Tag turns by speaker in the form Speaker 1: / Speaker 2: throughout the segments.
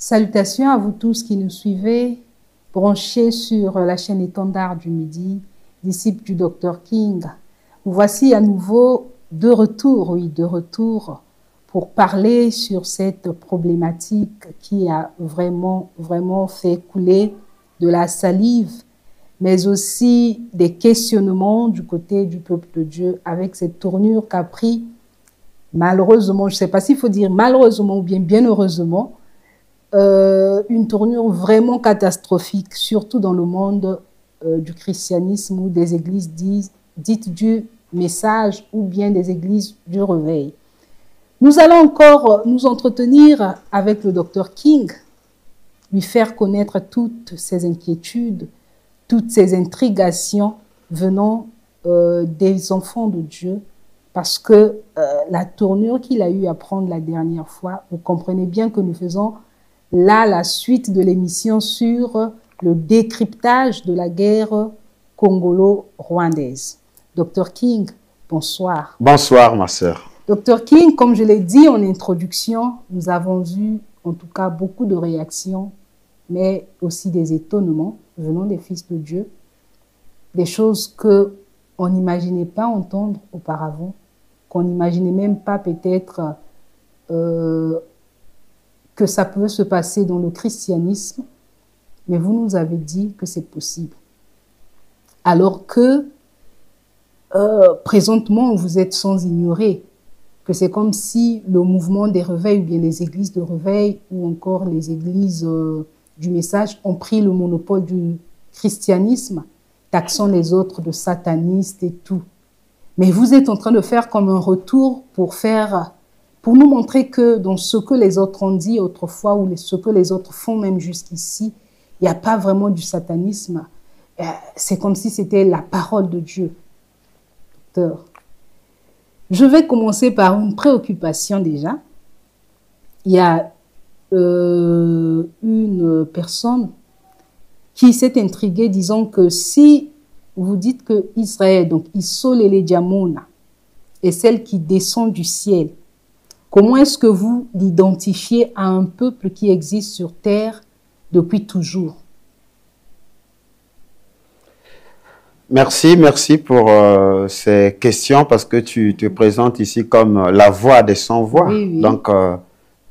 Speaker 1: Salutations à vous tous qui nous suivez, branchés sur la chaîne Étendard du Midi, disciples du Dr King. Nous voici à nouveau de retour pour parler sur cette problématique qui a vraiment fait couler de la salive, mais aussi des questionnements du côté du peuple de Dieu avec cette tournure qu'a pris, malheureusement, je ne sais pas s'il faut dire malheureusement ou bien heureusement, une tournure vraiment catastrophique, surtout dans le monde du christianisme ou des églises dites du message ou bien des églises du réveil. Nous allons encore nous entretenir avec le Dr King, lui faire connaître toutes ses inquiétudes, toutes ces intrigations venant des enfants de Dieu, parce que la tournure qu'il a eu à prendre la dernière fois, vous comprenez bien que nous faisons là la suite de l'émission sur le décryptage de la guerre congolo-rwandaise. Dr King, bonsoir.
Speaker 2: Bonsoir, ma sœur.
Speaker 1: Dr King, comme je l'ai dit en introduction, nous avons eu en tout cas beaucoup de réactions, mais aussi des étonnements venant des fils de Dieu, des choses qu'on n'imaginait pas entendre auparavant, qu'on n'imaginait même pas peut-être que ça peut se passer dans le christianisme, mais vous nous avez dit que c'est possible. Alors que présentement, vous êtes sans ignorer que c'est comme si le mouvement des réveils, ou bien les églises de réveil, ou encore les églises du message ont pris le monopole du christianisme, taxant les autres de satanistes et tout. Mais vous êtes en train de faire comme un retour pour nous montrer que dans ce que les autres ont dit autrefois, ou ce que les autres font même jusqu'ici, il n'y a pas vraiment du satanisme. C'est comme si c'était la parole de Dieu. Docteur, je vais commencer par une préoccupation déjà. Il y a une personne qui s'est intriguée disant que si vous dites que Israël, donc Isolele Diamona, est celle qui descend du ciel, comment est-ce que vous l'identifiez à un peuple qui existe sur terre depuis toujours?
Speaker 2: Merci pour ces questions parce que tu te présentes ici comme la voix des sans-voix.
Speaker 1: Oui.
Speaker 2: Donc,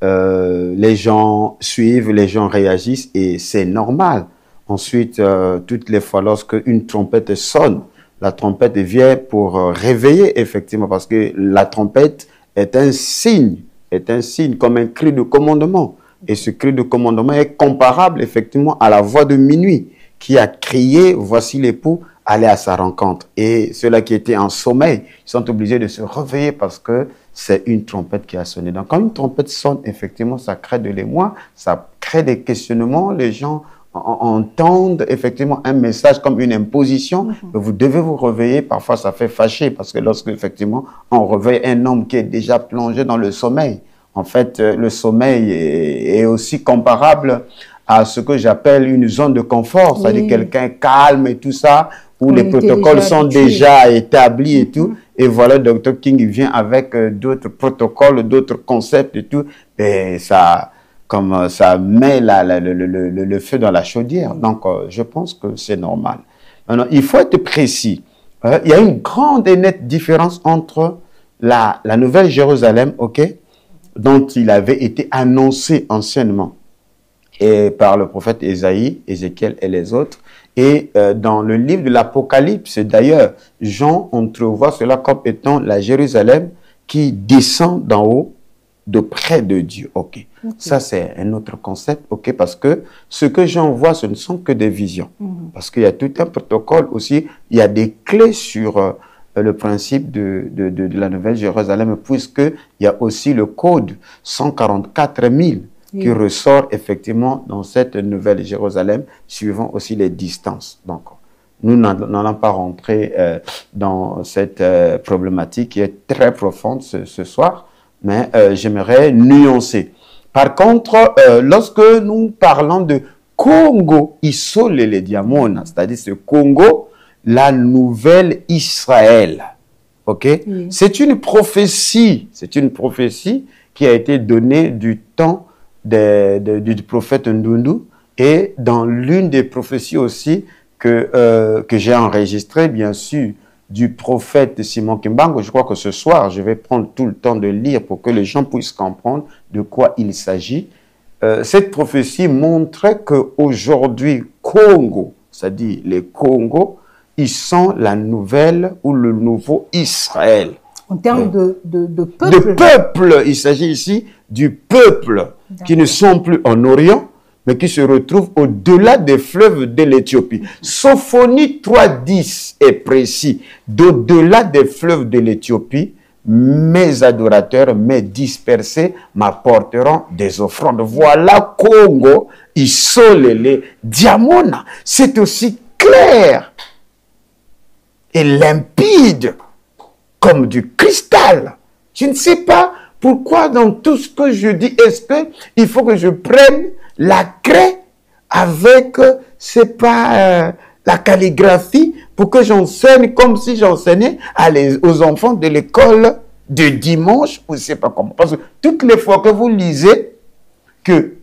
Speaker 2: les gens suivent, les gens réagissent et c'est normal. Ensuite, toutes les fois lorsque une trompette sonne, la trompette vient pour réveiller effectivement parce que la trompette est un signe comme un cri de commandement. Et ce cri de commandement est comparable effectivement à la voix de minuit qui a crié, voici l'époux, aller à sa rencontre. Et ceux-là qui étaient en sommeil, ils sont obligés de se réveiller parce que c'est une trompette qui a sonné. Donc quand une trompette sonne, effectivement, ça crée de l'émoi, ça crée des questionnements, les gens entendent effectivement un message comme une imposition, vous devez vous réveiller. Parfois ça fait fâcher parce que lorsque effectivement on réveille un homme qui est déjà plongé dans le sommeil, en fait le sommeil est aussi comparable à ce que j'appelle une zone de confort, c'est-à-dire quelqu'un calme et tout ça, où les protocoles sont déjà établis et tout, et voilà, Dr King vient avec d'autres protocoles, d'autres concepts et tout, et ça met le feu dans la chaudière. Donc, je pense que c'est normal. Maintenant, il faut être précis. Il y a une grande et nette différence entre la Nouvelle Jérusalem, dont il avait été annoncé anciennement, et par le prophète Ésaïe, Ézéchiel et les autres. Et dans le livre de l'Apocalypse, d'ailleurs, Jean entrevoit cela comme étant la Jérusalem qui descend d'en haut, de près de Dieu. Ça c'est un autre concept, parce que ce que Jean voit, ce ne sont que des visions. Parce qu'il y a tout un protocole aussi, il y a des clés sur le principe de la Nouvelle Jérusalem, puisqu'il y a aussi le code 144 000 qui ressort effectivement dans cette Nouvelle Jérusalem, suivant aussi les distances. Donc, nous n'allons pas rentrer dans cette problématique qui est très profonde ce soir, mais j'aimerais nuancer. Par contre, lorsque nous parlons de Congo Isolele Diamona, c'est-à-dire ce Congo, la nouvelle Israël, c'est une prophétie qui a été donnée du temps du prophète Ndundu et dans l'une des prophéties aussi que j'ai enregistrées, bien sûr, du prophète Simon Kimbangu. Je crois que ce soir, je vais prendre tout le temps de lire pour que les gens puissent comprendre de quoi il s'agit. Cette prophétie montrait qu'aujourd'hui, Congo, c'est-à-dire les Congos, ils sont la nouvelle ou le nouveau Israël.
Speaker 1: En termes de peuple.
Speaker 2: De peuple, il s'agit ici du peuple qui ne sont plus en Orient, mais qui se retrouvent au-delà des fleuves de l'Éthiopie. Sophonie 3.10 est précis. D'au-delà des fleuves de l'Éthiopie, mes adorateurs, mes dispersés, m'apporteront des offrandes. Voilà Congo, Isolele, Diamona. C'est aussi clair et limpide comme du cristal. Je ne sais pas pourquoi dans tout ce que je dis, est-ce qu'il faut que je prenne la craie avec, c'est pas la calligraphie, pour que j'enseigne comme si j'enseignais aux enfants de l'école de dimanche, ou je ne sais pas comment. Parce que toutes les fois que vous lisez que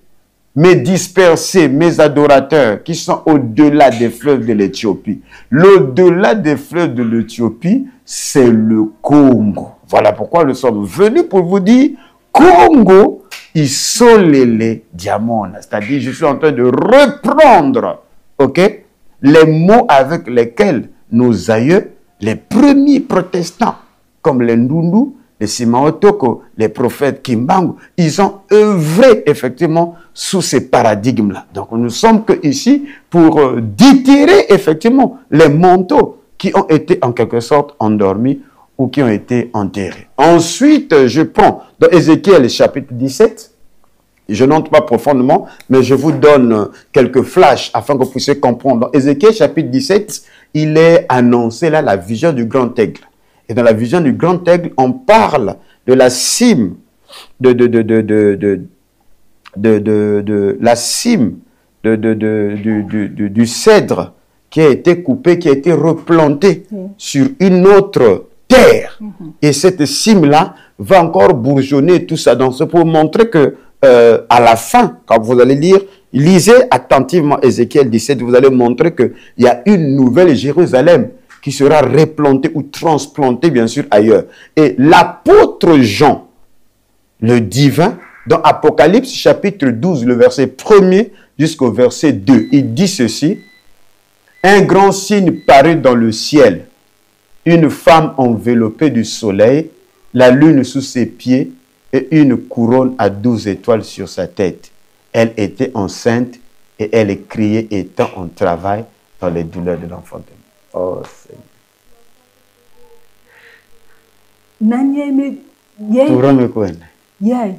Speaker 2: mes dispersés, mes adorateurs qui sont au-delà des fleuves de l'Éthiopie, l'au-delà des fleuves de l'Éthiopie, c'est le Congo. Voilà pourquoi nous sommes venus pour vous dire Congo, Isolele Diamona. C'est-à-dire, je suis en train de reprendre, ok, les mots avec lesquels nos aïeux, les premiers protestants, comme les Ndundu, les Simao Toko, les prophètes Kimbangu, ils ont œuvré effectivement sous ces paradigmes-là. Donc nous sommes que ici pour déterrer effectivement les manteaux qui ont été en quelque sorte endormis ou qui ont été enterrés. Ensuite, je prends dans Ézéchiel chapitre 17, je n'entre pas profondément, mais je vous donne quelques flashs afin que vous puissiez comprendre. Dans Ézéchiel chapitre 17, il est annoncé là la vision du grand aigle. Et dans la vision du grand aigle, on parle de la cime, la cime du cèdre qui a été coupé, qui a été replanté sur une autre terre. Et cette cime-là va encore bourgeonner tout ça. Donc c'est pour montrer que à la fin, quand vous allez lire, lisez attentivement Ézéchiel 17, vous allez montrer qu'il y a une nouvelle Jérusalem qui sera replantée ou transplantée bien sûr ailleurs. Et l'apôtre Jean, le divin, dans Apocalypse chapitre 12, le verset 1er jusqu'au verset 2, il dit ceci: un grand signe parut dans le ciel, une femme enveloppée du soleil, la lune sous ses pieds et une couronne à 12 étoiles sur sa tête. Elle était enceinte et elle criait étant en travail dans les douleurs de l'enfantement. Oh Seigneur.
Speaker 1: Yay.